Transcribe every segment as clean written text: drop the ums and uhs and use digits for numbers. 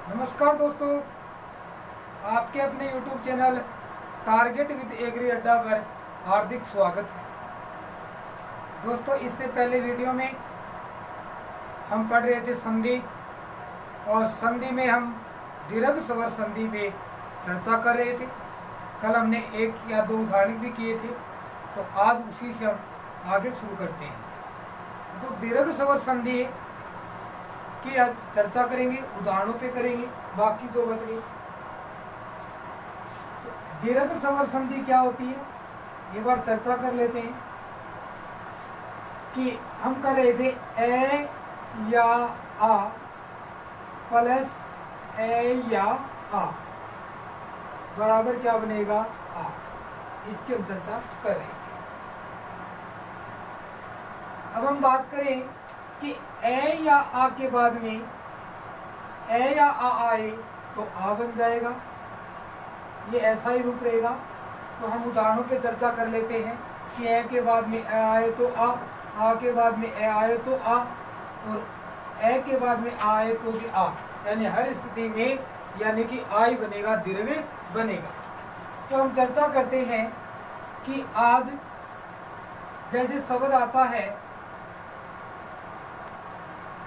नमस्कार दोस्तों, आपके अपने YouTube channel target with agri Adda पर हार्दिक स्वागत है। दोस्तों, इससे पहले वीडियो में हम पढ़ रहे थे संधि, और संधि में हम दीर्घ स्वर संधि पे चर्चा कर रहे थे। कल हमने एक या दो उदाहरण भी किए थे, तो आज उसी से हम आगे शुरू करते हैं। तो दीर्घ स्वर संधि की आज चर्चा करेंगे, उदाहरणों पे करेंगे, बाकी जो बच गई। तो दीर्घ स्वर संधि क्या होती है, एक बार चर्चा कर लेते हैं। कि हम कर रहे थे ए या आ प्लस ए या आ बराबर क्या बनेगा, आ। इसकी हम चर्चा कर रहे थे। अब हम बात करें कि ए या आ के बाद में ए या आ आए तो आ बन जाएगा, ये ऐसा ही रूप रहेगा। तो हम उदाहरणों पे चर्चा कर लेते हैं कि ए के बाद में ए आए तो आ के बाद में ए आए तो आ, और ए के बाद में आ आए तो भी आ, यानी हर स्थिति में यानी कि आ ही बनेगा, दीर्घ बनेगा। तो हम चर्चा करते हैं कि आज जैसे शब्द आता है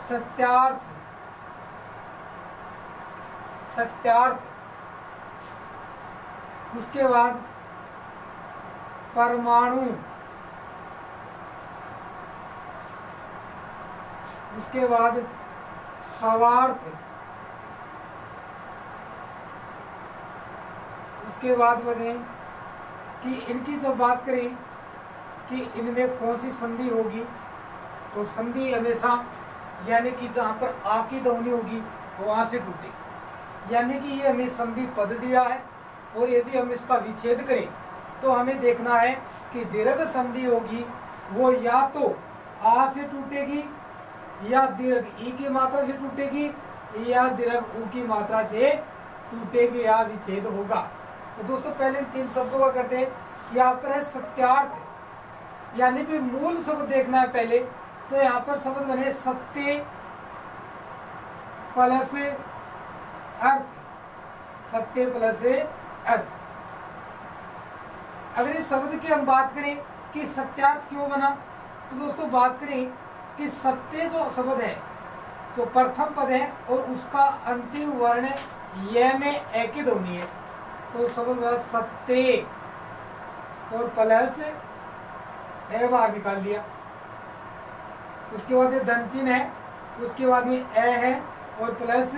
सत्यार्थ, सत्यार्थ, उसके बाद परमाणु, उसके बाद स्वार्थ, उसके बाद बने कि इनकी जब बात करें कि इनमें कौन सी संधि होगी, तो संधि हमेशा यानी कि जहाँ पर आ की ध्वनि होगी वहाँ से टूटेगी। यानी कि ये हमें संधि पद दिया है, और यदि हम इसका विच्छेद करें तो हमें देखना है कि दीर्घ संधि होगी वो या तो आ से टूटेगी, या दीर्घ ई की मात्रा से टूटेगी, या दीर्घ उ की मात्रा से टूटेगी, या विच्छेद होगा। तो दोस्तों पहले तीन शब्दों का करते हैं। यहाँ पर है सत्यार्थ, यानी फिर मूल शब्द देखना है पहले। तो यहाँ पर शब्द बने सत्य प्लस अर्थ, सत्य प्लस अर्थ। अगर इस शब्द की हम बात करें कि सत्यार्थ क्यों बना, तो दोस्तों बात करें कि सत्य जो शब्द है तो प्रथम पद है और उसका अंतिम वर्ण ये में ए की ध्वनि है, तो शब्द बना सत्य, और प्लस ए बाहर निकाल दिया। उसके बाद ये दंचिन है, उसके बाद में ए है, और प्लस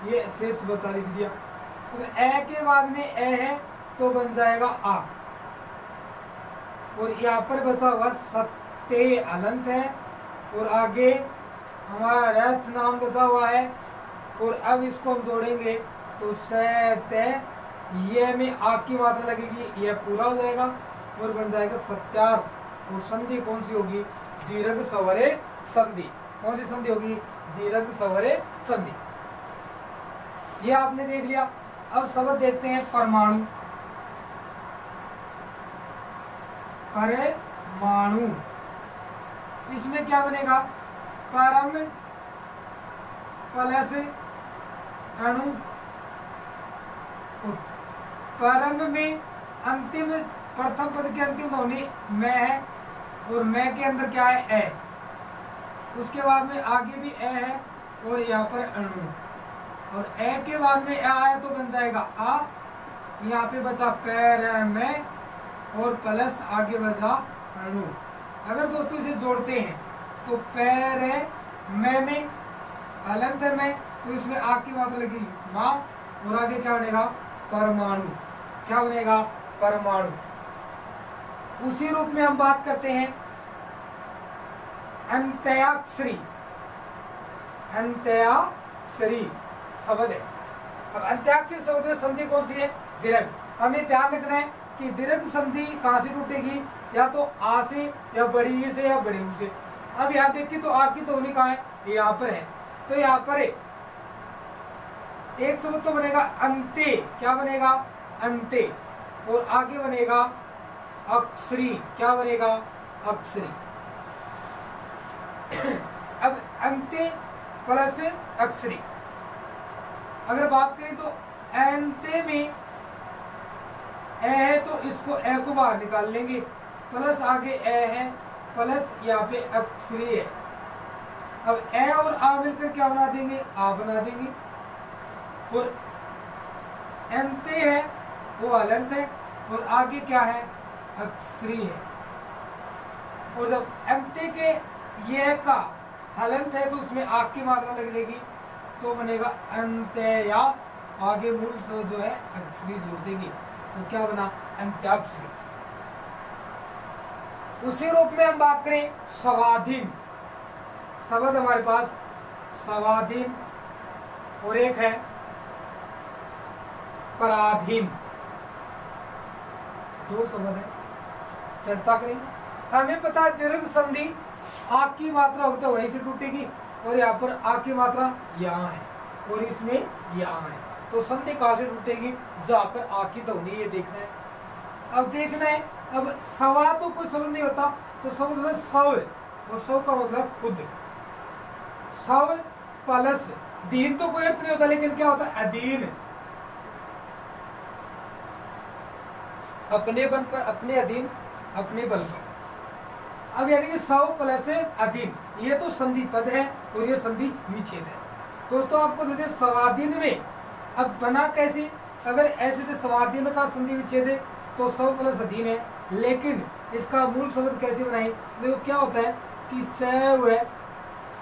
ये शेष बचा लिख दिया। तो ए के बाद में ए है तो बन जाएगा आ, और यहाँ पर बचा हुआ सत्य अलंत है, और आगे हमारा रथ नाम बचा हुआ है, और अब इसको हम जोड़ेंगे तो सत्य, ये में आ की मात्रा लगेगी, यह पूरा हो जाएगा और बन जाएगा सत्यार्थ। और संधि कौन सी होगी, दीर्घ स्वरे संधि। कौन सी संधि होगी, दीर्घ स्वरे संधि। ये आपने देख लिया। अब शब्द देखते हैं परमाणु, परमाणु। इसमें क्या बनेगा, परम प्लस अणु। परम में अंतिम प्रथम पद की अंतिम ध्वनि मैं है, और मैं के अंदर क्या है, ए। उसके बाद में आगे भी ए है, और यहाँ पर अणु, और ए के बाद में ए आया तो बन जाएगा आ। यहाँ पे बचा पैर में, और प्लस आगे बचा अणु। अगर दोस्तों इसे जोड़ते हैं तो पैर में अलंत में, तो इसमें आ की मात्रा लगेगी माँ, और आगे क्या बनेगा, परमाणु। क्या बनेगा, परमाणु। उसी रूप में हम बात करते हैं अंत्याक्षरी, अंत्याक्षरी शब्द है। अब अंत्याक्षरी शब्द में संधि कौन सी है, दीर्घ। हमें ध्यान रखना है कि दीर्घ संधि कहाँ से टूटेगी, या तो आ से, या बड़ी ई से, या बड़ी ऊ से। अब यहाँ देखिए तो आ की ध्वनि कहाँ है, यहाँ पर है। तो यहाँ पर एक शब्द तो बनेगा अंत्य, क्या बनेगा, अंत्य, और आगे बनेगा अक्षरी। क्या बनेगा, अक्षरी। अब अंत्य प्लस अक्षरी। अगर बात करें तो अंत्य में ए है तो इसको ए को बाहर निकाल लेंगे, प्लस आगे ए है, प्लस यहाँ पे अक्षरी है। अब ए और आ मिलकर क्या बना देंगे, आ बना देंगे। और अंत्य है वो हलंत है, और आगे क्या है, अक्षरी है। और जब अंत्य के ये का हलंत है तो उसमें आग की मात्रा लग जाएगी, तो बनेगा अंत्य, या आगे मूल से जो है अक्षरी जोड़ देगी, तो क्या बना, अंत्याक्षरी। उसी रूप में हम बात करें स्वाधीन शब्द, हमारे पास स्वाधीन और एक है पराधीन, दो शब्द है, चर्चा करेंगे। हमें पता है दीर्घ संधि आग की मात्रा होती है वहीं से टूटेगी, और यहाँ पर आग की मात्रा यहाँ है और इसमें यहाँ है, तो संधि कहाँ से टूटेगी, जहाँ पर आग की ध्वनि, ये देखना है। अब देखना है, अब सवा तो कोई शब्द नहीं होता, तो शब्द होता है सव, और सव का मतलब खुद, सव प्लस दीन तो कोई अर्थ नहीं होता, लेकिन क्या होता है, अधीन, अपने बल पर, अपने अधीन, अपने बल पर। अब यानी कि सव प्लस अधीन, ये तो संधि पद है और ये संधि विच्छेद है। दोस्तों आपको देते स्वाधीन में, अब बना कैसे, अगर ऐसे थे स्वाधीन का संधि विच्छेद है तो सव प्लस अधीन है, लेकिन इसका मूल शब्द कैसे बनाए, देखो क्या होता है कि सव है,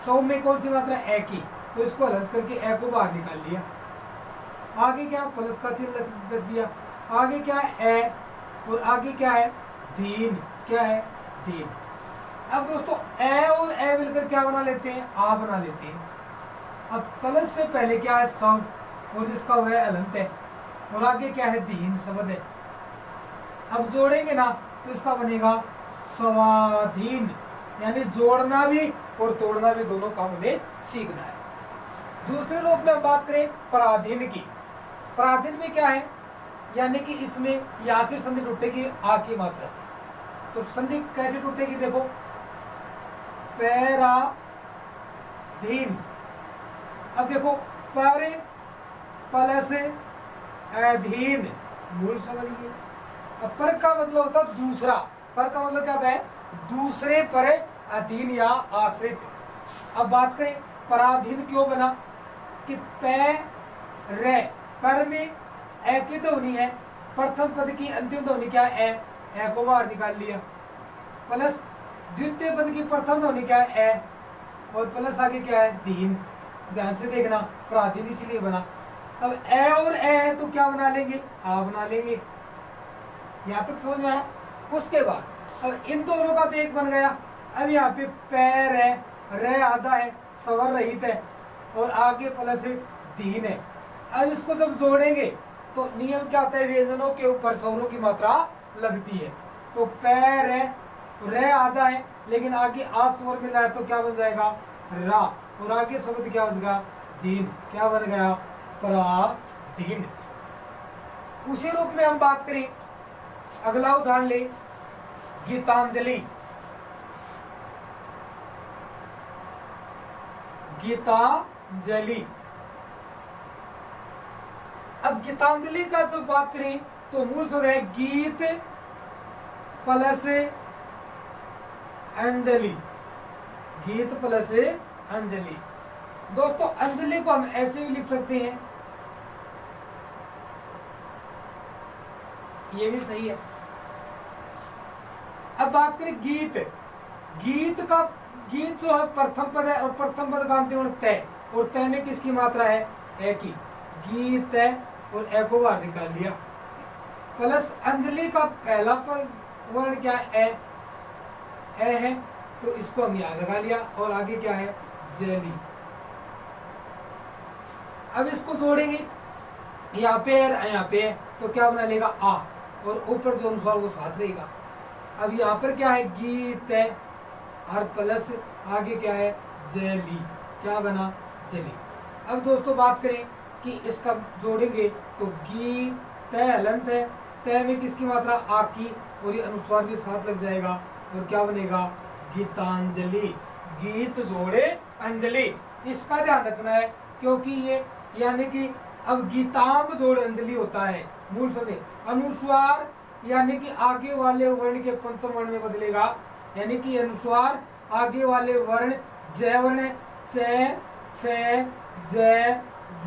सौ में कौन सी मात्रा, ए की, तो इसको हलंत करके ए को बाहर निकाल लिया, आगे क्या प्लस का चिन्ह रख दिया, आगे क्या है ए, और आगे क्या है दीन, क्या है दीन। अब दोस्तों ए और ए मिलकर क्या बना लेते हैं, आ बना लेते हैं। अब प्लस से पहले क्या है सव, और जिसका वह अलंत है, और आगे क्या है दीन शब्द है। अब जोड़ेंगे ना तो इसका बनेगा स्वाधीन, यानी जोड़ना भी और तोड़ना भी दोनों काम हमें सीखना है। दूसरे रूप में हम बात करें पराधीन की, पराधीन में क्या है, यानी कि इसमें यहाँ से संधि टूटेगी आ की मात्रा से, तो संधि कैसे टूटेगी, देखो पैराधीन। अब देखो पर प्लस अधीन, मूल समझ लीजिए। अब पर का मतलब होता है दूसरा, पर का मतलब क्या होता है, दूसरे पर अधीन या आश्रित। अब बात करें पराधीन क्यों बना, कि पर में ए की ध्वनि है, प्रथम पद की अंतिम ध्वनि क्या है, ए को बाहर निकाल लिया, प्लस द्वितीय पद की प्रथम ध्वनि क्या है, ए, और प्लस आगे क्या है दीन। ध्यान से देखना, पराधीन इसलिए बना। अब ए और ए है तो क्या बना लेंगे, आ बना लेंगे, यहाँ तक समझ में आया। उसके बाद अब इन दोनों का तो एक बन गया। अब यहाँ पे पैर है, रे आधा है, स्वर रहित है, और आगे प्लस दीन है। अब इसको जब जोड़ेंगे तो नियम क्या होता है, व्यंजनों के ऊपर स्वरों की मात्रा लगती है। तो पैर है, रे आधा है, लेकिन आगे आ स्वर मिला है तो क्या बन जाएगा, रा, और आगे शब्द क्या बन गया, दीन, क्या बन गया, पराधीन। उसी रूप में हम बात करें, अगला उदाहरण ले, गीतांजलि। गीतांजलि, अब गीतांजलि का जो बात करें तो मूल शब्द है गीत प्लस अंजलि, गीत प्लस अंजलि। दोस्तों अंजलि को हम ऐसे भी लिख सकते हैं, ये भी सही है। अब बात करें गीत, गीत का, गीत जो है प्रथम पद है, और प्रथम पद का अंतिम तय, और तय में किसकी मात्रा है, ए की, गीत है, और ए को बाहर निकाल दिया, प्लस अंजलि का पहला पद वर्ण क्या है, ए है, तो इसको हम यहाँ लगा लिया, और आगे क्या है जैली। अब इसको जोड़ेंगे, यहाँ पे है, यहाँ पे है, तो क्या बना लेगा आ, और ऊपर जो अनुसार वो साथ रहेगा। अब यहाँ पर क्या है गीत है, और प्लस आगे क्या है जैली, क्या बना जली। अब दोस्तों बात करें कि इसका जोड़ेंगे तो गी तय हलंत है, तय में किसकी मात्रा आ की, और ये अनुस्वार भी साथ लग जाएगा, और क्या बनेगा गीतांजलि, गीत जोड़े अंजलि। इसका ध्यान रखना है, क्योंकि ये यानी कि अब गीताम जोड़ अंजलि होता है मूल शब्द अनुस्वार, यानी कि आगे वाले वर्ण के पंचम वर्ण में बदलेगा, यानी कि अनुस्वार आगे वाले वर्ण जय वर्ण च छ ज झ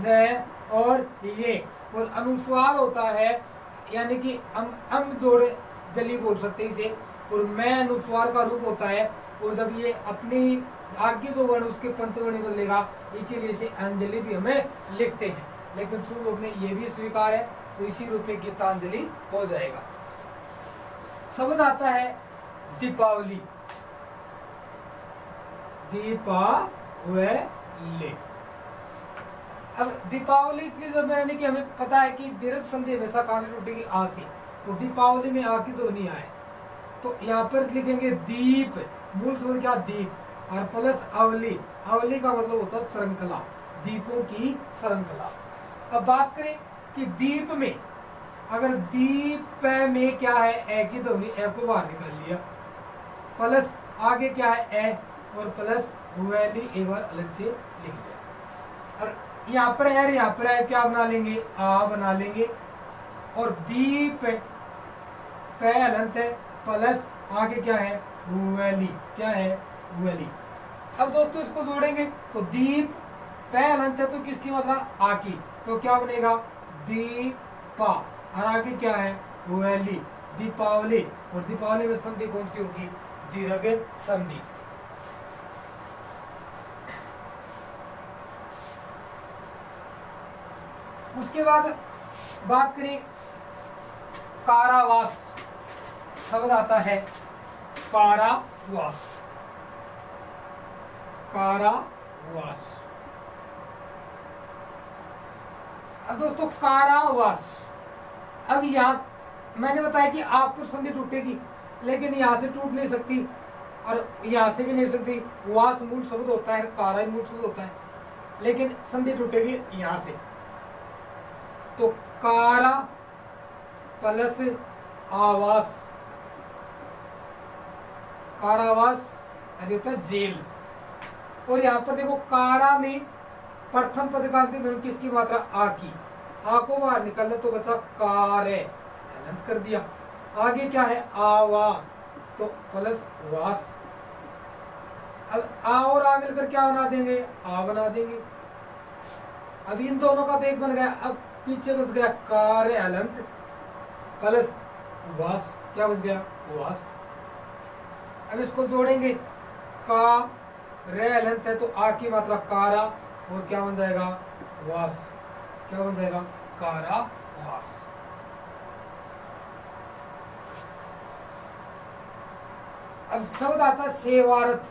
और ये, और अनुस्वार होता है यानी कि अम जोड़ जली बोल सकते हैं इसे, और मैं अनुस्वार का रूप होता है, और जब ये अपने आगे जो वर्ण उसके पंचवर्ण में बदलेगा, इसीलिए इसे अंजलि भी हमें लिखते हैं, लेकिन शुभ रूप में ये भी स्वीकार है, तो इसी रूप में गीतांजलि हो जाएगा। शब्द आता है दीपावली, दीपावली। अब दीपावली की जब यानी कि हमें पता है कि दीर्घ संधि हमेशा कहां से टूटेगी, आ से, तो दीपावली में आ की ध्वनि आए, तो यहाँ पर लिखेंगे दीप, मूल शब्द क्या दीप, और प्लस अवली, अवली का मतलब होता है श्रृंखला, दीपों की श्रृंखला। अब बात करें कि दीप में, अगर दीप में क्या है, ए की ध्वनि, ए को बाहर निकाल लिया, प्लस आगे क्या है ए, और प्लस वैली एक बार अलग से लिख दिया, और यहाँ पर है, यहाँ पर है, क्या बना लेंगे, आ बना लेंगे, और दीप पे अलंत है, प्लस आगे क्या है, वैली, क्या है, वैली। अब दोस्तों इसको जोड़ेंगे, तो दीप पे अलंत है, तो किसकी मात्रा, आ की, तो क्या बनेगा, दीपा, और आगे क्या है, वैली, दीपावली, और दीपावली में संधि कौन सी होगी, दीर्घ संधि। उसके बाद बात करें कारावास, शब्द आता है कारावास, कारावास। अब दोस्तों कारावास, अब यहाँ मैंने बताया कि आप पर संधि टूटेगी, लेकिन यहाँ से टूट नहीं सकती और यहाँ से भी नहीं सकती, वास मूल शब्द होता है, कारा मूल शब्द होता है, लेकिन संधि टूटेगी यहाँ से, तो कारा प्लस आवास, कारावास अरे होता है जेल। और यहाँ पर देखो कारा में प्रथम पद का अंतिम ध्वनि किसकी मात्रा, आ की, आ को बाहर निकालना तो बचा कार्य, हलंत कर दिया, आगे क्या है, आवा, तो प्लस वास। अब आ और आ मिलकर क्या बना देंगे, आ बना देंगे। अब इन दोनों का तो एक बन गया, अब पीछे बच गया कार्य हलंत प्लस वास, क्या बच गया, वास। अब इसको जोड़ेंगे, का रे हलंत है तो आ की मात्रा कारा, और क्या बन जाएगा, वास, क्या बन जाएगा, कारा वास। अब शब्द आता है सेवारत,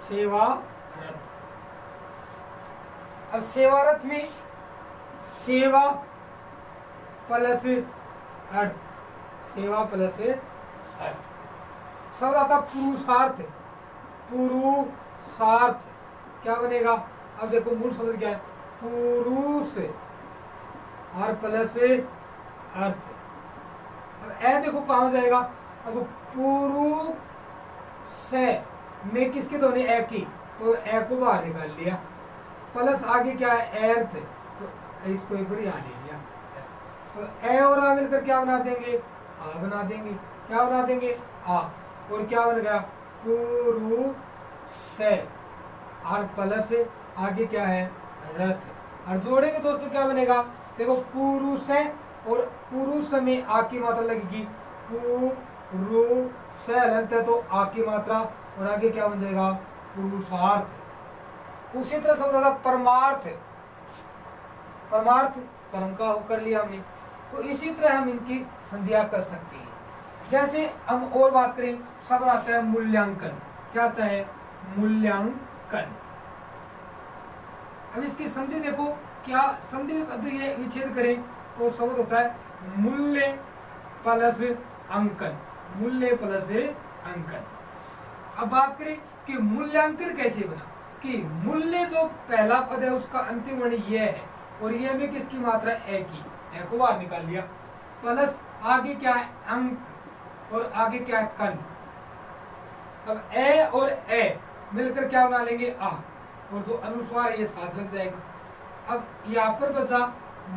सेवारत। अब सेवारत में सेवा प्लस अर्थ, सेवा प्लस अर्थ। शब्द आता पुरुषार्थ, पुरुषार्थ, क्या बनेगा, अब देखो मूल शब्द क्या है, पुरुष और प्लस अर्थ। अब ए देखो कहां जाएगा, अब पुरुष में किसकी ध्वनि, ए की, तो ए को बाहर निकाल लिया, प्लस आगे क्या है, अर्थ, तो इसको एक बार यहाँ ले लिया, तो ए और आ मिलकर क्या बना देंगे, आ बना देंगे, क्या बना देंगे, आ, और क्या बन गया, पुरुष और प्लस आगे क्या है, रथ, और जोड़ेंगे दोस्तों क्या बनेगा, देखो पुरुष और पुरुष में आ की मात्रा लगेगी, पुरुष हलंत है तो आ की मात्रा, और आगे क्या बन जाएगा, पुरुषार्थ। उसी तरह शब्द आता परमार्थ, परमार्थ परम का कर लिया हमने, तो इसी तरह हम इनकी संधियां कर सकते हैं। जैसे हम और बात करें, शब्द आता है मूल्यांकन, क्या आता है, मूल्यांकन। अब इसकी संधि देखो, क्या संधि ये विच्छेद करें तो शब्द होता है मूल्य प्लस अंकन, मूल्य प्लस अंकन। अब बात करें कि मूल्यांकन कैसे बना, कि मूल्य जो पहला पद है उसका अंतिम वर्ण ये है, और ये में किसकी मात्रा, ए की, ए को बाहर निकाल लिया, प्लस आगे क्या है, अंक, और आगे क्या है, कन। अब ए और ए मिलकर क्या बना लेंगे, आ, और जो अनुस्वार है ये साथ लग जाएगा, अब यहाँ पर बचा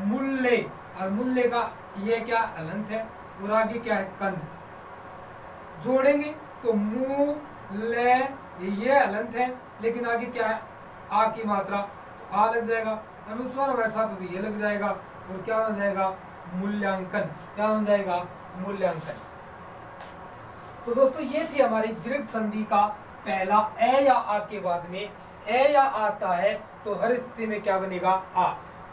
मूल्य, और मूल्य का ये क्या अलंत है, और आगे क्या है कंद। जोड़ेंगे तो मूल्य ये अलंत है, लेकिन आगे क्या है आ की मात्रा, तो आ लग जाएगा, अनुस्वार हमारे साथ तो ये लग जाएगा, और क्या हो जाएगा मूल्यांकन, क्या हो जाएगा मूल्यांकन। तो दोस्तों ये थी हमारी दीर्घ संधि का पहला ए या आ के बाद में ए या आता है तो हर स्थिति में क्या बनेगा आ।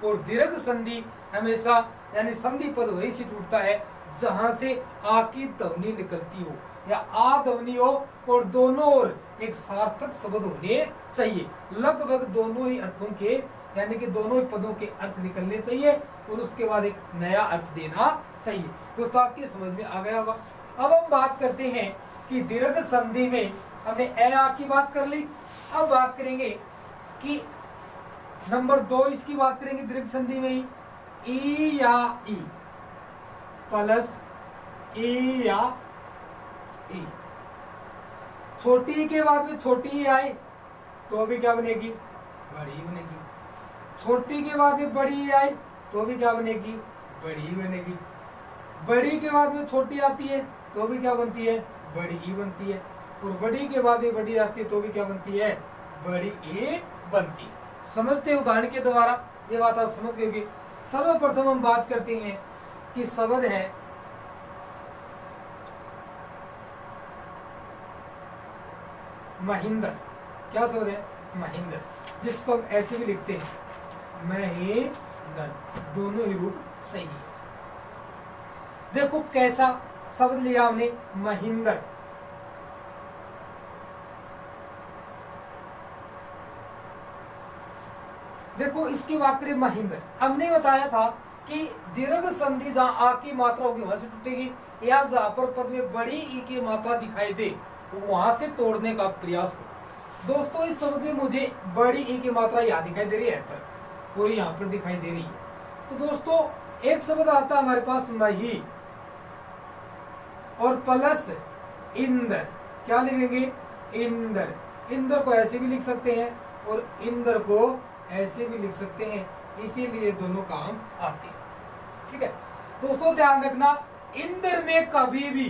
और दीर्घ संधि हमेशा यानी संधि पद वही से टूटता है जहां से आ की ध्वनि निकलती हो या आ ध्वनि हो और दोनों ओर एक सार्थक शब्द होने चाहिए। लगभग दोनों ही अर्थों के यानी कि दोनों ही पदों के अर्थ निकलने चाहिए और उसके बाद एक नया अर्थ देना चाहिए। दोस्तों आपकी समझ में आ गया होगा। अब हम बात करते हैं कि दीर्घ संधि में हमने ए आ की बात कर ली। अब बात करेंगे कि नंबर 2 इसकी बात करेंगे दीर्घ संधि में ही ई या ई प्लस ई या ई। छोटी ई के बाद में छोटी ई आए तो अभी क्या बनेगी बड़ी बनेगी। छोटी के बाद में बड़ी ई आए तो भी क्या बनेगी बड़ी बनेगी। बड़ी के बाद में छोटी आती है तो भी क्या बनती है बड़ी ई बनती है। और बड़ी के बाद में बड़ी आती है तो भी क्या बनती है बड़ी ए बनती है। समझते उदाहरण के द्वारा ये बात आप समझ गए। सर्वप्रथम हम बात करते हैं कि शब्द है महिंद्र। क्या शब्द है महिंद्र, जिसको हम ऐसे भी लिखते हैं महिंद्र। दोनों ही रूप सही है। देखो कैसा शब्द लिया हमने महिंद्र। देखो इसकी बात करें महिंद्र, हमने बताया था कि दीर्घ संधि जहां आ की मात्रा होगी वहां से टूटेगी या जहां पर पद में बड़ी ई की मात्रा दिखाई दे वहां से तोड़ने का प्रयास करो। दोस्तों इस शब्द में मुझे बड़ी ई की मात्रा यहाँ दिखाई दे रही है पर और यहाँ पर दिखाई दे रही है। तो दोस्तों एक शब्द आता है हमारे पास मही और प्लस इंद्र। क्या लिखेंगे इंद्र। इंद्र को ऐसे भी लिख सकते हैं और इंद्र को ऐसे भी लिख सकते हैं, इसीलिए दोनों काम आते हैं। ठीक है दोस्तों ध्यान रखना इंद्र में कभी भी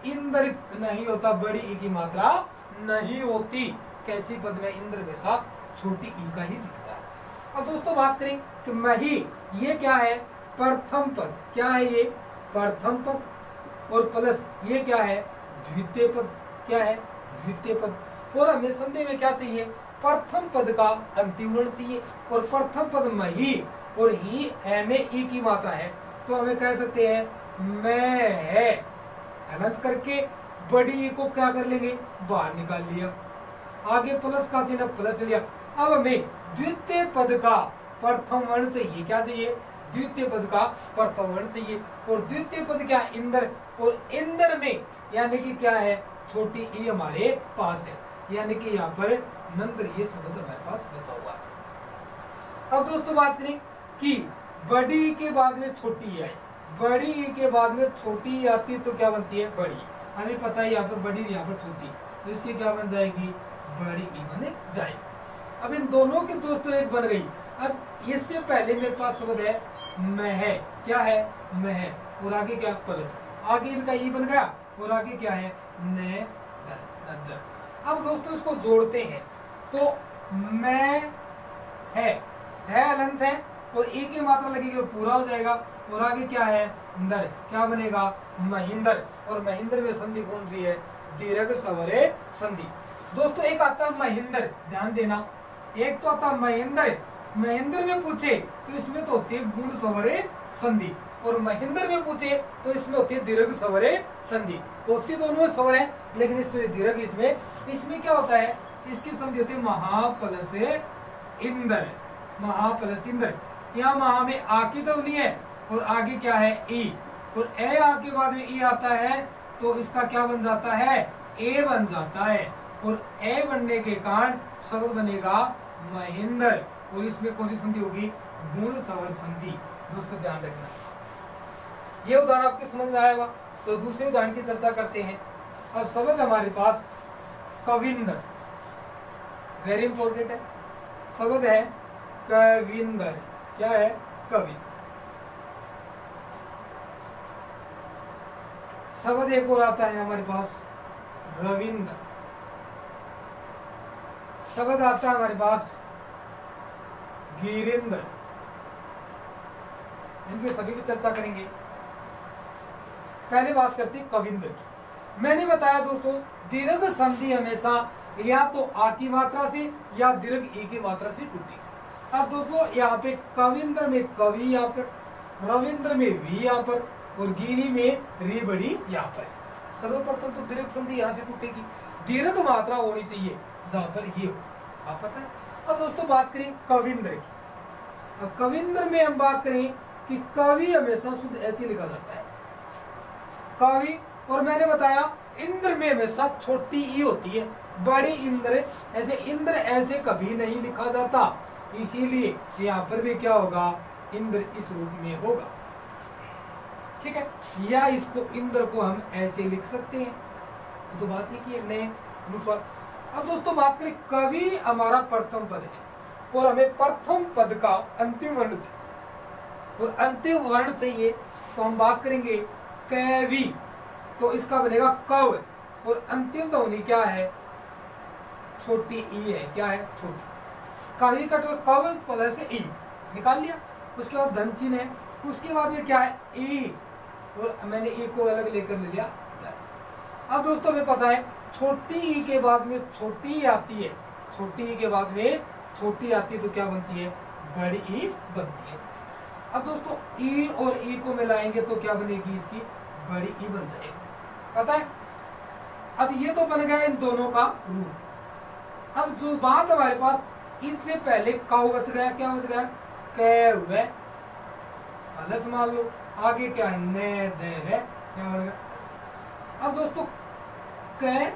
इंद्र नहीं होता, बड़ी ई की मात्रा नहीं होती। कैसी पद में इंद्र के साथ छोटी ई का ही दिखता है। अब दोस्तों बात करें कि मही ये क्या है प्रथम पद। क्या है ये प्रथम पद और प्लस ये क्या है द्वितीय पद। क्या है द्वितीय पद। और हमें संधि में क्या चाहिए प्रथम पद का अंतिम वर्ण चाहिए और प्रथम पद मही और ही ए में ई की मात्रा है तो हमें कह सकते हैं मैं है हलंत करके बड़ी ई को क्या कर लेंगे बाहर निकाल लिया। आगे प्लस का चिन्ह प्लस लिया। अब हमें द्वितीय पद का प्रथम वर्ण चाहिए। क्या चाहिए द्वितीय पद का प्रथम वर्ण चाहिए और द्वितीय पद क्या इंद्र और इंद्र में यानी कि क्या है छोटी ई हमारे पास है, यानी कि यहाँ पर नंतर ये शब्द हमारे पास बचा हुआ है। अब दोस्तों बात करें कि बड़ी के बाद में छोटी आई, बड़ी के बाद में छोटी आती तो क्या बनती है बड़ी। हमें पता है यहाँ पर बड़ी यहाँ पर छोटी तो इसकी क्या बन जाएगी बड़ी ई बन जाएगी। अब इन दोनों की दोस्तों एक बन गई। अब इससे पहले मेरे पास शब्द है मह। क्या है मह और आगे क्या प्लस, आगे इनका ई बन गया और आगे क्या है न दर। अब दोस्तों इसको जोड़ते हैं तो मैं है अलंत है और ई की मात्रा लगेगी और पूरा हो जाएगा और आगे क्या है दर। क्या बनेगा महिंद्र और महिंद्र में संधि कौन सी है दीर्घ स्वरे संधि। दोस्तों एक आता है महिंद्र, ध्यान देना एक तो आता महिंद्र। महिंद्र में पूछे तो इसमें तो होती है गुण स्वरे संधि और महिंद्र में पूछे तो इसमें होती है दीर्घ स्वरे संधि। होती दोनों में स्वर है लेकिन इसमें दीर्घ इसमें क्या होता है इसकी संधि होती है महाप्लस इंद्र। महाप्लस इंद्र यहाँ महा में आ की ध्वनि है और आगे क्या है ई और ए आ के बाद में ई आता है तो इसका क्या बन जाता है ए बन जाता है और ए बनने के कारण शब्द बनेगा महिंद्र और इसमें कौन सी संधि होगी गुण स्वर संधि। दोस्तों ध्यान रखना ये उदाहरण आपके समझ में आएगा। तो दूसरे उदाहरण की चर्चा करते हैं। अब शब्द हमारे पास कविंद्र, वेरी इंपॉर्टेंट है। शब्द है कविंद्र। क्या है? कवि। शब्द एक और आता है हमारे पास, रविंद्र। शब्द आता है हमारे पास गिरिंद्र। इनके सभी की चर्चा करेंगे। पहले बात करते हैं कविंद्र की। मैंने बताया दोस्तों, दीर्घ संधि हमेशा या तो आ की मात्रा से या दीर्घ ई की मात्रा से टूटेगी। अब दोस्तों यहाँ पे कविंद्र में कवि यहाँ पर, रविंद्र में वी यहाँ पर, और गिरी में री बड़ी यहाँ पर। सर्वप्रथम तो दीर्घ संधि यहाँ से टूटेगी, दीर्घ मात्रा होनी चाहिए जहां पर ये हो, आप पता है। अब दोस्तों बात करें कविंद्र की। अब कविंद्र में हम बात करें कि कवि हमेशा शुद्ध ऐसे लिखा जाता है, कवि। और मैंने बताया इंद्र में हमेशा छोटी ई होती है, बड़ी इंद्र, ऐसे इंद्र ऐसे कभी नहीं लिखा जाता, इसीलिए यहाँ पर भी क्या होगा? इंद्र इस रूप में होगा, ठीक है। या इसको इंद्र को हम ऐसे लिख सकते हैं, तो बात नहीं की नए अनुसार। अब दोस्तों बात करें, कवि हमारा प्रथम पद है और हमें प्रथम पद का अंतिम वर्ण चाहिए, और अंतिम वर्ण चाहिए तो हम बात करेंगे कवि, तो इसका बनेगा कव, और अंतिम ध्वनि क्या है? छोटी ई है। क्या है? छोटी। कवि का तो कव प्लस ई निकाल लिया, उसके बाद धन चिन्ह है, उसके बाद में क्या है? ई, और मैंने ई को अलग लेकर ले लिया। अब दोस्तों हमें पता है छोटी ई के बाद में छोटी ई आती है, छोटी ई के बाद में छोटी आती है तो क्या बनती है? बड़ी ई बनती है। अब दोस्तों ई और ई को मिलाएंगे तो क्या बनेगी? इसकी बड़ी ई बन जाएगी, पता है। अब ये तो बन गया इन दोनों का रूप। अब जो बात हमारे पास, इनसे पहले काउ बच गया, क्या बच गया? कै है, अलस मान लो। आगे क्या है? ने दे है, क्या बन गया? अब दोस्तों कै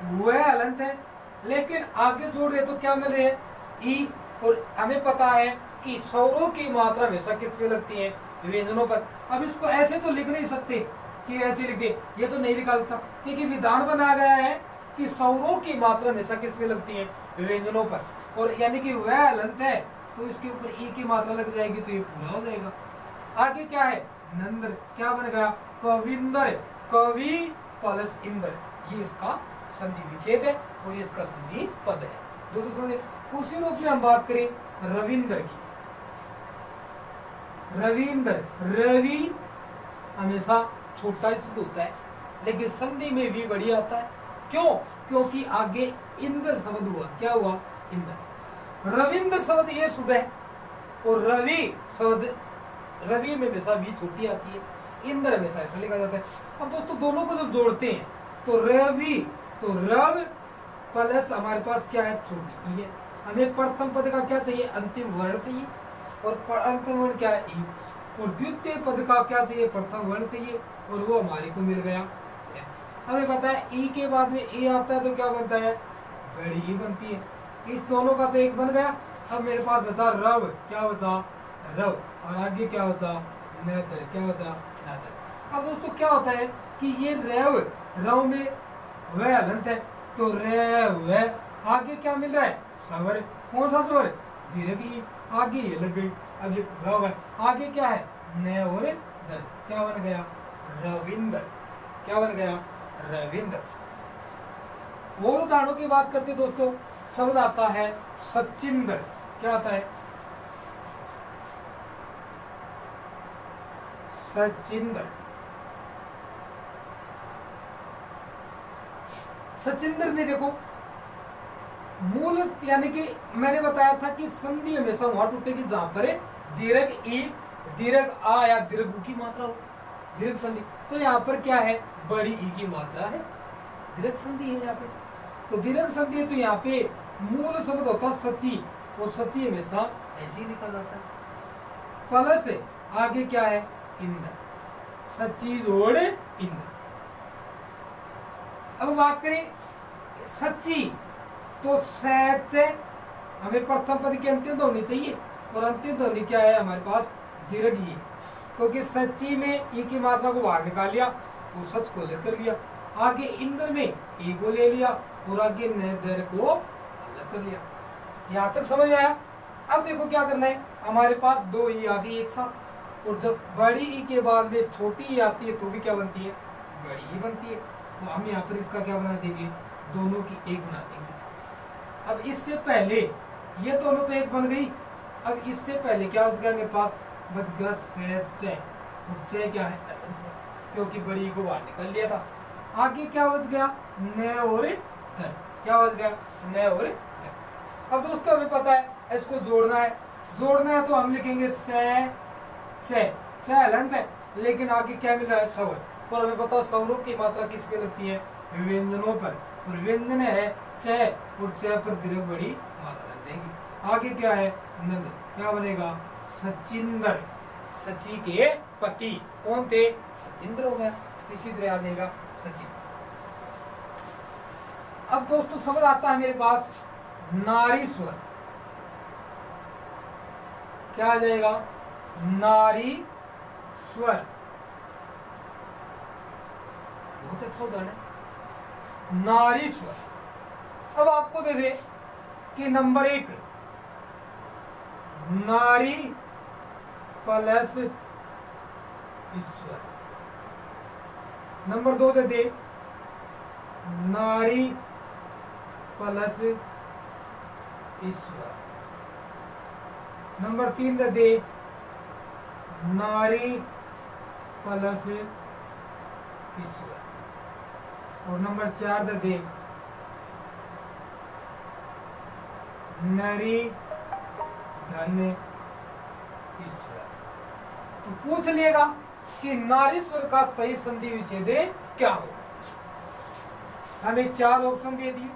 हुए हलंत है, लेकिन आगे जोड़ रहे तो क्या मिल रहे हैं? ई। और हमें पता है कि स्वरों की मात्रा हमेशा किस पे लगती है? व्यंजनों पर। अब इसको ऐसे तो लिख नहीं सकते कि ऐसे लिख दे, ये तो नहीं लिखा था, क्योंकि विधान बना गया है कि स्वरों की मात्रा हमेशा किस पे लगती है? व्यंजनों पर। और यानी कि वह हलंत है तो इसके ऊपर ई की मात्रा लग जाएगी तो ये पूरा हो जाएगा। आगे क्या है? नंदर, क्या बन गया? कविंदर, कवि प्लस इंद्र, ये इसका संधि विच्छेद है और ये इसका संधि पद है। दोस्तों समझे। उसी रूप में हम बात करें रविंद्र की। रविंद्र, रवि हमेशा छोटा शुद्ध होता है, लेकिन संधि में भी बड़ी आता है। क्यों? क्योंकि आगे इंद्र शब्द हुआ। क्या हुआ? इंद्र। रविंद्र शब्द ये शुद्ध है, और रवि शब्द, रवि में हमेशा भी छोटी आती है, इंद्र हमेशा ऐसा लिखा जाता है। अब दोस्तों दोनों को जब जोड़ते हैं तो रवि, तो रव प्लस हमारे पास क्या है? छोटी ई है। हमें प्रथम पद का क्या चाहिए? अंतिम वर्ण चाहिए, और अंतिम वर्ण क्या है? ई। और द्वितीय पद का क्या चाहिए? प्रथम वर्ण चाहिए, और वो हमारे को मिल गया। हमें पता है ई के बाद में ई आता है तो क्या बनता है? बड़ी ई बनती है। इस दोनों का तो एक बन गया। अब मेरे पास बचा रव, क्या बचा? रव, और आगे क्या बचा? नेत्र, क्या बचा? नेत्र। अब दोस्तों क्या होता है कि ये रेव, रव में वह हलंत है तो रेव है, आगे क्या मिल रहा है? स्वर। कौन सा स्वर? दीर्घ ई, आगे ये लग गई। अब ये रव है, आगे क्या है? ने और दर, क्या बन गया? रविंद्र। क्या बन गया? रविंद्र। और उदाहरणों की बात करते दोस्तों, शब्द आता है सचिंद्र। क्या आता है? सचिंद्र। सचिंद्र ने देखो मूल, यानी कि मैंने बताया था कि संधि हमेशा वहां टूटेगी जहां पर दीर्घ ई, दीर्घ आ या दीर्घ उ की मात्रा हो, दीर्घ संधि। तो यहाँ पर क्या है? बड़ी ई की मात्रा है, दीर्घ संधि है यहाँ पे। तो दीर्घ संधि है तो यहाँ पे मूल शब्द होता है सची, और सची हमेशा ऐसे ही लिखा जाता है। प्लस है, आगे क्या है? इंद्र। सची जोड़ इंद्र। अब बात करें सच्ची, तो सच से हमें प्रथम पद की अंतिम ध्वनि चाहिए, और अंतिम ध्वनि क्या है हमारे पास? दीर्घ ई। क्योंकि सच्ची में ई की मात्रा को बाहर निकाल लिया, वो सच को लेकर लिया। आगे इंद्र में ई को ले लिया, और आगे नदर को अलग कर लिया। यहां तक समझ में आया? अब देखो क्या करना है, हमारे पास दो ई आ गई एक साथ, और जब बड़ी ई के बाद में छोटी ई आती है तो भी क्या बनती है, बड़ी ई बनती है। तो हम यहाँ पर इसका क्या बना देंगे, दोनों की एक बना देंगे। अब इससे पहले ये दोनों तो एक बन गई, अब इससे पहले क्या बच गया मेरे पास, बच गया च, और च क्या है, क्योंकि बड़ी को बाहर निकाल लिया था। आगे क्या बच गया, न और धर, क्या बच गया, न और धर। अब दोस्तों हमें पता है इसको जोड़ना है, तो हम लिखेंगे छ हलंत है, लेकिन आगे क्या मिल रहा है, स्वर, और हमें पता है स्वरों की मात्रा किस पे लगती है, व्यंजनों पर, और व्यंजन है छ, और छ पर दीर्घ बड़ी मात्रा लग जाएगी। आगे क्या है, नंद, क्या बनेगा, सचिंदर, सची के पति कौन थे, सचिंद्र हो गया, इसी तरह आ जाएगा सचिन। अब दोस्तों शब्द आता है मेरे पास नारी स्वर, क्या आ जाएगा, नारी स्वर, बहुत अच्छा उदाहरण है, नारी स्वर। अब आपको दे दे कि नंबर 1 नारी प्लस ईश्वर, नंबर 2 दे दे नारी प्लस ईश्वर, नंबर 3 दे दे नारी प्लस ईश्वर, और नंबर 4 दे दे नरी धन ईश्वर। तो पूछ लेगा कि नारीश्वर का सही संधि विच्छेद क्या हो। हमें 4 ऑप्शन दे दिए,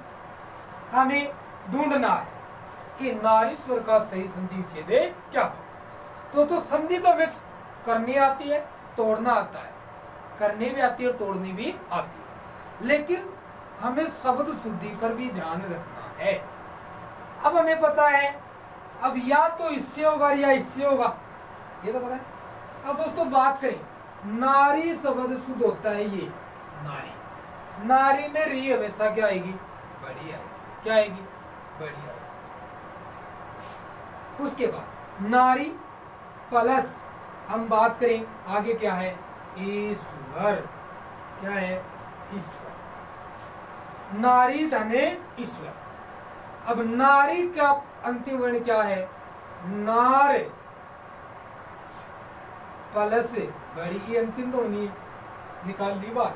हमें ढूंढना है कि नारीश्वर का सही संधि विच्छेद क्या हो। तो संधि तो हमें करनी आती है, तोड़ना आता है, करनी भी आती है और तोड़नी भी आती है, लेकिन हमें शब्द शुद्धि पर भी ध्यान रखना है। अब हमें पता है, अब या तो इससे होगा या इससे होगा, ये तो पता है। अब दोस्तों बात करें, नारी शब्द शुद्ध होता है ये नारी, नारी में री हमेशा क्या आएगी, बड़ी आएगी, क्या आएगी, बड़ी आएगी। उसके बाद नारी प्लस हम बात करें आगे क्या है, ईश्वर, क्या है, ईश्वर, नारी धने ईश्वर। अब नारी का अंतिम वर्ण क्या है, नार प्लस बड़ी ही अंतिम ध्वनि निकाल ली बात।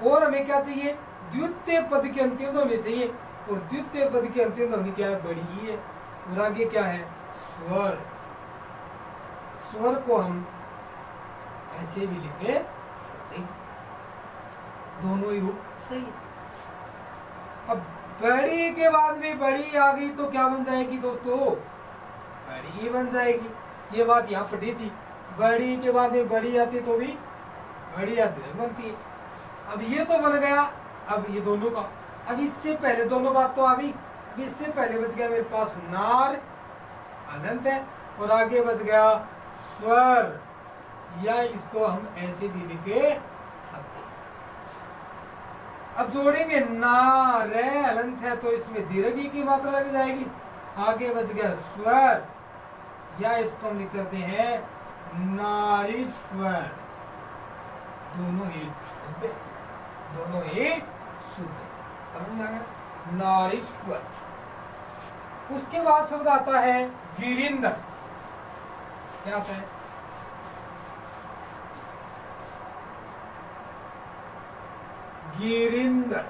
और हमें क्या चाहिए, द्वितीय पद के अंतिम ध्वनि चाहिए, और द्वितीय पद के अंतिम ध्वनि क्या है, बड़ी ही है। और आगे क्या है, स्वर, स्वर को हम ऐसे भी लिखे सकते, दोनों ही रूप सही है। अब बड़ी के बाद में बड़ी आ गई तो क्या बन जाएगी दोस्तों, बड़ी ही बन जाएगी। ये बात यहाँ पढ़ी थी, बड़ी के बाद में बड़ी आती तो भी बड़ी दीर्घ बनती है। अब ये तो बन गया, अब ये दोनों का, अब इससे पहले दोनों बात तो आ गई, इससे पहले बच गया मेरे पास नार अनंत है, और आगे बच गया स्वर, या इसको हम ऐसे भी लिखे सकते हैं। अब जोड़ेंगे ना रे अनंत है तो इसमें दीर्घ की मात्रा लग जाएगी, आगे बच गया स्वर, या इसको हम लिख सकते हैं नारीश्वर, दोनों ही शुद्ध, दोनों ही शुद्ध, समझ में आ गया, नारीश्वर। उसके बाद शब्द आता है गिरिंदर, क्या आता है, गिरिंदर,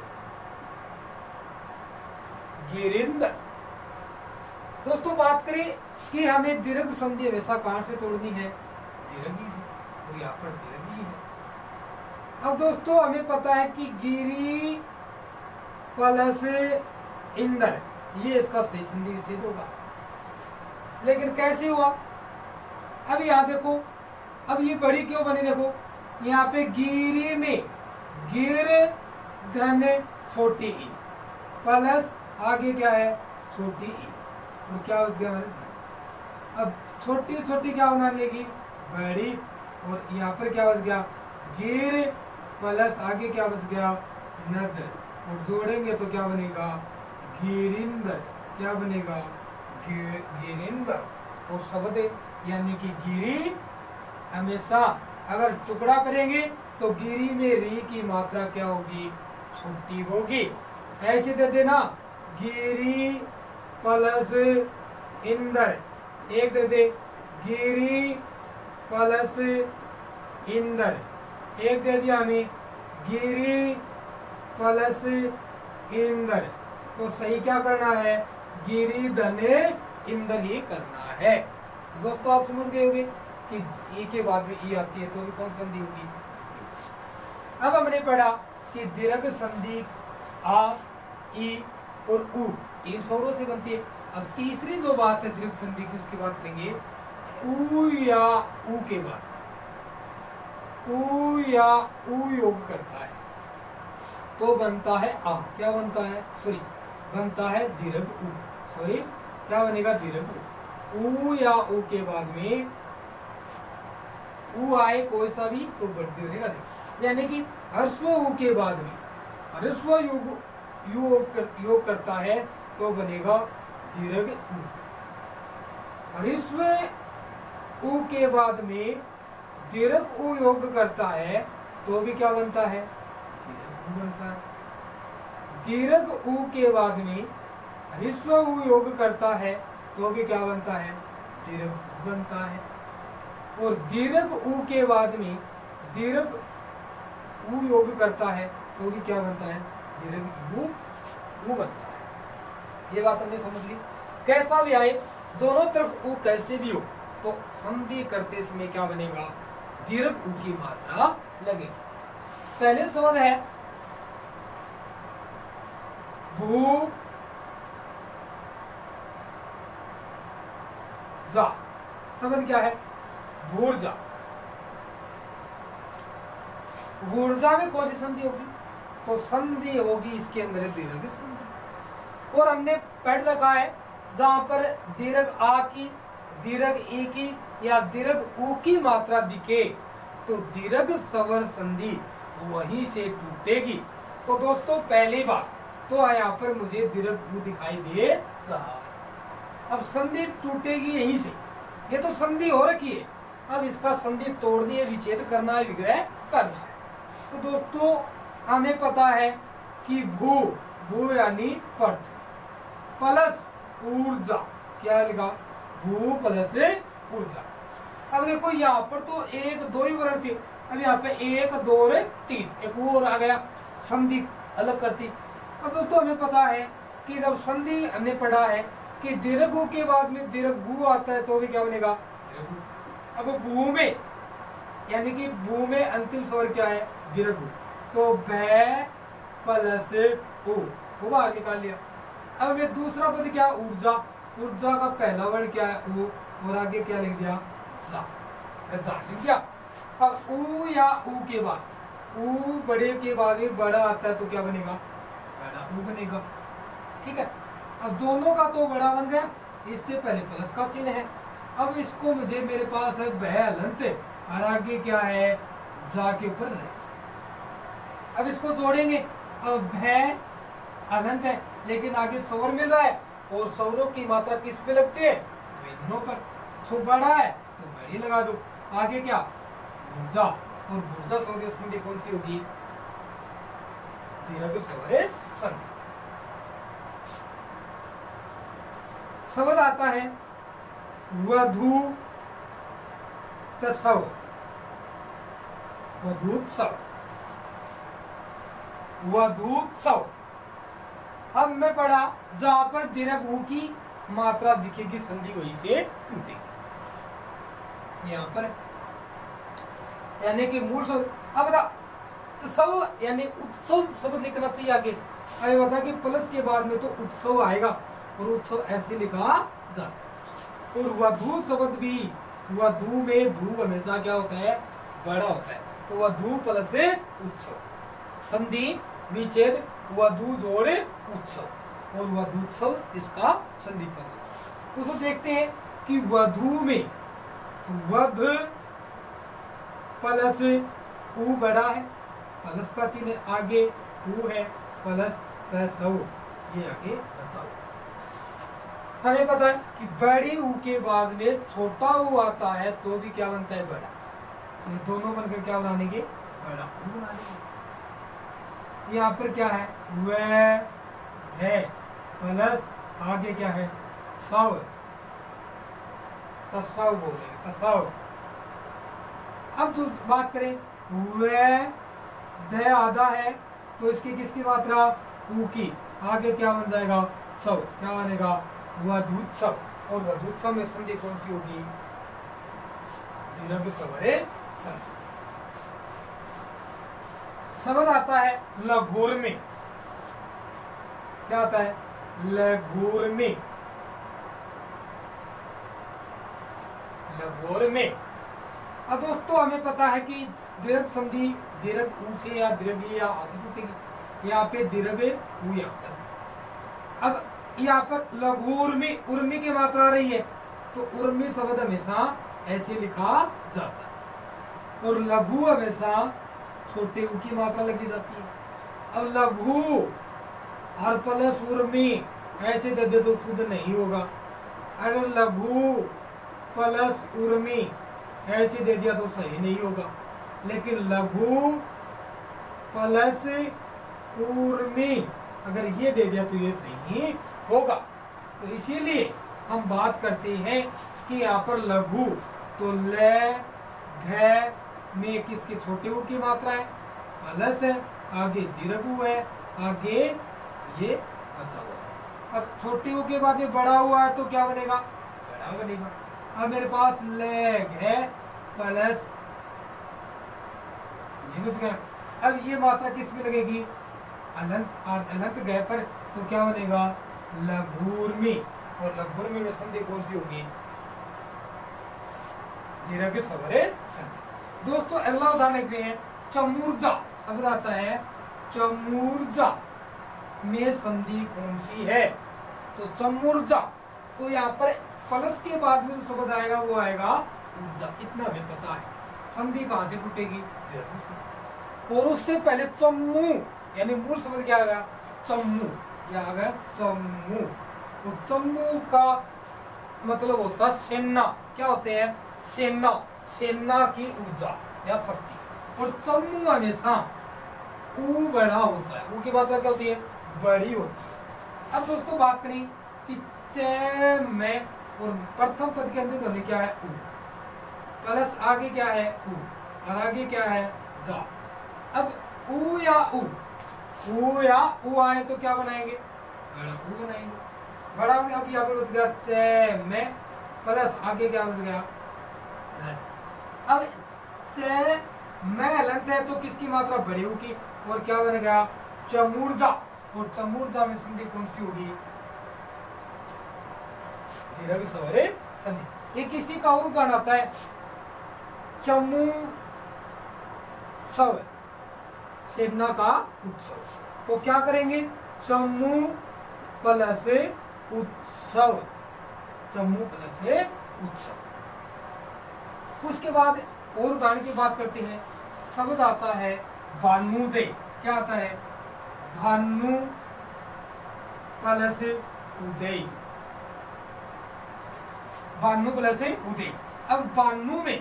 गिरिंदर। दोस्तों बात करें कि हमें दीर्घ संधि हमेशा कहां से तोड़नी है, दीर्घी से, तो यहाँ पर दीर्घी है। अब दोस्तों हमें पता है कि गिरी प्लस इंदर, ये इसका सही संधि विच्छेद होगा, लेकिन कैसे हुआ, अब यहाँ देखो, अब ये बड़ी क्यों बनी, देखो यहाँ पे गिरी में गिर धन छोटी ई प्लस आगे क्या है, छोटी ई, तो क्या बच गया, अब छोटी छोटी क्या बना लेगी, बड़ी, और यहाँ पर क्या बच गया, गिर प्लस आगे क्या बच गया, नद, और जोड़ेंगे तो क्या बनेगा, गिरिंदर, क्या बनेगा, गिरिंदर। और शब्द यानी कि गिरी हमेशा अगर टुकड़ा करेंगे तो गिरी में री की मात्रा क्या होगी, छोटी होगी। ऐसे दे देना, गिरी प्लस इंदर। एक दे दे, गिरी प्लस इंदर। एक दे दिया हमें, गिरी प्लस इंदर। तो सही क्या करना है, गिरी धने इंदर ही करना है। दोस्तों आप समझ गए होंगे कि ई के बाद में ई आती है तो भी कौन संधि होगी। अब हमने पढ़ा कि दीर्घ संधि आ, ई और उ 3 स्वरों से बनती है। अब तीसरी जो बात है दीर्घ संधि की, उसकी बात करेंगे उ या उ के बाद। उ या उ योग करता है तो बनता है आ। क्या बनता है, सॉरी बनता है दीर्घ उ। सॉरी क्या बनेगा, दीर्घ उ। उ या उ के बाद में उ आए कोई सा भी तो बढ़ती बनेगा। यानी कि ह्रस्व उ के बाद में ह्रस्व योग करता है तो बनेगा दीर्घ उ। ह्रस्व उ के बाद में दीर्घ उ योग करता है तो भी क्या बनता है, दीर्घ उ बनता है। दीर्घ उ के बाद में ह्रस्व उ योग करता है तो भी क्या बनता है, दीर्घ उ बनता है। और दीर्घ उ के बाद में दीर्घ उ योग करता है तो भी क्या बनता है, दीर्घ उ बनता है। ये बात हमने समझ ली। कैसा भी आए, दोनों तरफ उ कैसे भी हो तो संधि करते समय क्या बनेगा, दीर्घ उ की मात्रा लगेगी। पहले सवाल है भू जा। शब्द क्या है, भूर्जा। भूर्जा में कौन सी संधि होगी, तो संधि होगी इसके अंदर दीर्घ संधि। और हमने पढ़ रखा है जहां पर दीर्घ आ की, दीर्घ ई की या दीर्घ उ की मात्रा दिखे तो दीर्घ स्वर संधि वहीं से टूटेगी। तो दोस्तों पहली बात तो यहाँ पर मुझे दीर्घ उ दिखाई दे रहा है। अब संधि टूटेगी यहीं से, ये तो संधि हो रखी है। अब इसका संधि तोड़नी है, विच्छेद करना है, विग्रह करना है। तो दोस्तों हमें पता है कि भू, भू यानी पृथ्वी प्लस ऊर्जा। क्या लिखा, भू प्लस ऊर्जा। अब देखो यहाँ पर तो 1 2 ही वर्ण थे, अब यहाँ पे 1 2 और 3 एक और आ गया, संधि अलग करती। अब दोस्तों हमें पता है कि जब संधि हमने पढ़ा है कि दीर्घ उ के बाद में दीर्घ गु आता है तो भी क्या बनेगा, दीर्घ उ। अब भू में यानी कि भू में अंतिम स्वर क्या है, दीर्घ उ, तो बै प्लस उ, वो बाहर निकाल लिया। अब हमें दूसरा पद क्या है, ऊर्जा। ऊर्जा का पहला वर्ण क्या है, उ, और आगे क्या लिख दिया, जा लिख दिया। अब उ या उ के बाद, उ बड़े के बाद में बड़ा आता है तो क्या बनेगा, बड़ा उ बनेगा। ठीक है, अब दोनों का तो बड़ा बन गया, इससे पहले प्लस का चिन्ह है। अब इसको मुझे, मेरे पास है बह अलंत और आगे क्या है, जा के ऊपर रहे। अब इसको जोड़ेंगे, अब भय अनंत है लेकिन आगे स्वर मिल रहा है और स्वरों की मात्रा किस पे लगती है, वेदनों पर। छो बड़ा है तो बड़ी लगा दो, आगे क्या, भुर्जा। और भुर्जा संधि कौन सी होगी, दीर्घ स्वर संधि। शब्द आता है वधू तसव, वधूत्सव, वधूत्सव। अब मैं पढ़ा जहां पर दीर्घ उ की मात्रा दिखेगी संधि वहीं से टूटेगी। यहाँ पर यानी कि मूल शब्द। अब बता उत्सव यानी उत्सव शब्द लिखना चाहिए आगे। अरे बता कि प्लस के बाद में तो उत्सव आएगा और उत्सव ऐसे लिखा जाता। और वधू शब्द भी, वधू में धू हमेशा क्या होता है, बड़ा होता है, तो वधू प्लस से उत्सव, संधि विच्छेद, वधू जोड़े उत्सव और वधूत्सव इसका संधि पद है। उसको देखते हैं कि वधू में तो वध प्लस उ बड़ा है, प्लस का चिन्ह आगे उ है, प्लस तसव ये आगे बचाओ। हमें पता है कि बड़ी ऊ के बाद में छोटा ऊ आता है तो भी क्या बनता है, बड़ा। ये दोनों बनकर क्या बना लेंगे, बड़ा ऊ बना लेंगे। यहाँ पर क्या है, वह है प्लस आगे क्या है, सव, तसव बोलेंगे, तसव। अब जो बात करें, वह ध आधा है तो इसकी किसकी मात्रा, ऊ की, आगे क्या बन जाएगा, सव, क्या बनेगा, वधूत्सव। और वधूत्सव में संधि कौन सी होगी, दीर्घ सवरे संधि। शब्द आता है लघुर में, क्या आता है, लघुर में, लघुर में। अब दोस्तों हमें पता है कि दीर्घ संधि दीर्घ ऊ से या दीर्घ या आशी टूटेगी, यहाँ पे दीर्घ ऊ यहाँ पर। अब यहाँ पर लघु उर्मी की मात्रा आ रही है तो उर्मी शब्द हमेशा ऐसे लिखा जाता है और लघु हमेशा छोटे ऊ की मात्रा लगी जाती है। अब लघु और प्लस उर्मी ऐसे दे दे तो शुद्ध नहीं होगा। अगर लघु प्लस उर्मी ऐसे दे दिया तो सही नहीं होगा, लेकिन लघु प्लस उर्मी अगर ये दे दिया तो ये सही होगा। तो इसीलिए हम बात करते हैं कि यहाँ पर लघु तो ल घ में किसके छोटे ऊ की मात्रा है, प्लस है, आगे दीर्घ ऊ है, आगे ये बचा हुआ। अब छोटे ऊ के बाद में बड़ा हुआ है तो क्या बनेगा, बड़ा बनेगा। अब मेरे पास लेग है प्लस ये बच गया। अब ये मात्रा किस में लगेगी, अनंत गए पर, तो क्या बनेगा, लघुर्मी। और लघुर्मी में संधि कौन सी होगी, दीर्घ सवरे संधि। दोस्तों अगला उदाहरण देखते हैं, चमूर्जा शब्द आता है, चमूर्जा में संधि कौन सी है, तो चमूर्जा। तो यहाँ पर प्लस के बाद में जो शब्द आएगा वो आएगा ऊर्जा, इतना हमें पता है। संधि कहां से टूटेगी, दीर्घ से। और उससे पहले चम्मू यानी मूल शब्द क्या आ गया, चम्मू, यह आ गया चम्मू। और चम्मू का मतलब होता है सेना, क्या होते हैं, सेना, सेना की ऊर्जा या शक्ति। और चम्मू हमेशा ऊ बड़ा होता है, ऊ की मात्रा क्या होती है, बड़ी होती है। अब दोस्तों बात करें कि च में और प्रथम पद के अंदर ध्वनि क्या है, ऊ, प्लस आगे क्या है, ऊ, और आगे क्या है, जा। अब ऊ या ऊ आए तो क्या बनाएंगे, बड़ा ऊ बनाएंगे, बड़ा। अब यहाँ पे बच गया च में प्लस आगे क्या बच गया, अब च में हलंत है तो किसकी मात्रा, बड़ी ऊ की, और क्या बन गया, चमूर्जा। और चमूर्जा में संधि कौन सी होगी, दीर्घ सवरे संधि। एक इसी का और उदाहरण आता है, चमू सव, सेना का उत्सव। तो क्या करेंगे, चमू प्लस उत्सव, चमू प्लस उत्सव। उसके बाद और उदाहरण की बात करते हैं, शब्द आता है भानुदय, क्या आता है, भानु प्लस उदय, भानु प्लस उदय। अब भानु में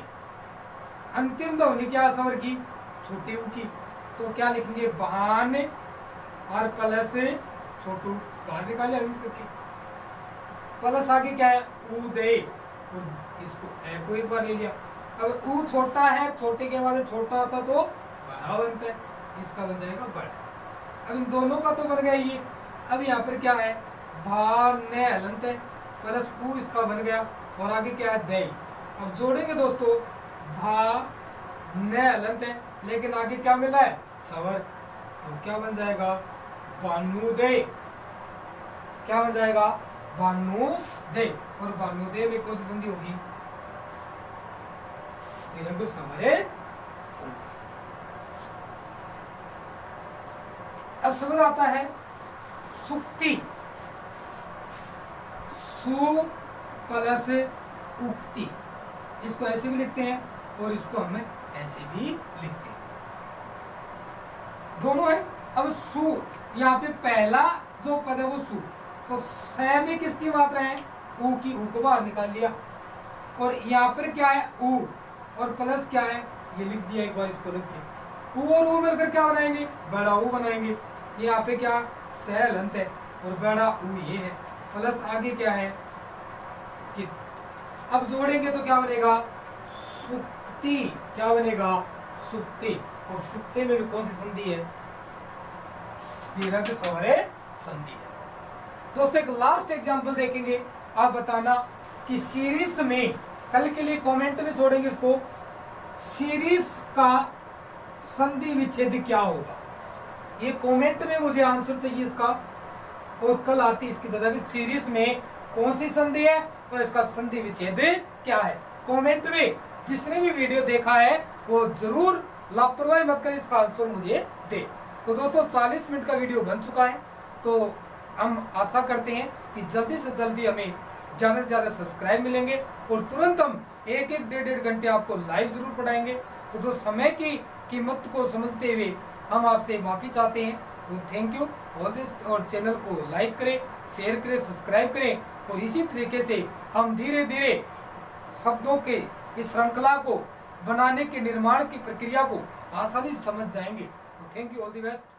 अंतिम ध्वनि क्या स्वर की, छोटे ऊ की, तो क्या लिखेंगे, भान और प्लस छोटू, बाहर निकाले करके, प्लस आगे क्या है, उदय, और इसको ए को एक बार ले लिया। अब ऊ छोटा है, छोटे के बाद छोटा आता तो बड़ा बनता है, इसका बन जाएगा बड़ा। अब इन दोनों का तो बन गया ये। अब यहाँ पर क्या है, भा ने हलंत है, प्लस ऊ इसका बन गया, और आगे क्या है, दय। अब जोड़ेंगे दोस्तों, भा ने हलंत है, लेकिन आगे क्या मिला है, सवर, तो क्या बन जाएगा, भानुदय, क्या बन जाएगा, भानुदय। और भानुदय में कौन सी संधि होगी, दीर्घ सवरे संधि। अब शब्द आता है सुक्ति, सु प्लस उक्ति, इसको ऐसे भी लिखते हैं और इसको हमें ऐसे भी लिखते हैं, दोनों है। अब सु, यहाँ पे पहला जो पद है वो सु, तो स में किसकी मात्रा है, ऊ की, ऊ को बाहर निकाल लिया। और यहाँ पर क्या है, ऊ और प्लस क्या है, ये लिख दिया एक बार इसको अलग से। ऊ और ऊ मिलकर क्या बनाएंगे, बड़ा ऊ बनाएंगे। यहाँ पे क्या सहल अंत है और बड़ा ऊ ये है, प्लस आगे क्या है कित। अब जोड़ेंगे तो क्या बनेगा, सुक्ति। क्या बनेगा, सुक्ति। और सुक्ति में भी कौन सी संधि है, दीर्घ सवरे संधि है। दोस्तों एक लास्ट एग्जांपल देखेंगे, आप बताना कि सीरीज में, कल के लिए कमेंट में छोड़ेंगे इसको, सीरीज का संधि विच्छेद क्या होगा, ये कमेंट में मुझे आंसर चाहिए इसका। और कल आती इसकी जगह कि सीरीज में कौन सी संधि है और इसका संधि विच्छेद क्या है। कमेंट में जिसने भी वीडियो देखा है वो जरूर लापरवाही मत कर इसका आंसर मुझे दे। तो दोस्तों 40 मिनट का वीडियो बन चुका है, तो हम आशा करते हैं कि जल्दी से जल्दी हमें ज़्यादा से ज़्यादा सब्सक्राइब मिलेंगे और तुरंत हम एक डेढ़ घंटे आपको लाइव जरूर पढ़ाएंगे। तो समय की कीमत को समझते हुए हम आपसे माफ़ी चाहते हैं। तो थैंक यू ऑल दिस, और चैनल को लाइक करें, शेयर करें, सब्सक्राइब करें। और इसी तरीके से हम धीरे धीरे शब्दों के इस श्रृंखला को बनाने के निर्माण की प्रक्रिया को आसानी से समझ जाएंगे। तो thank you all the best.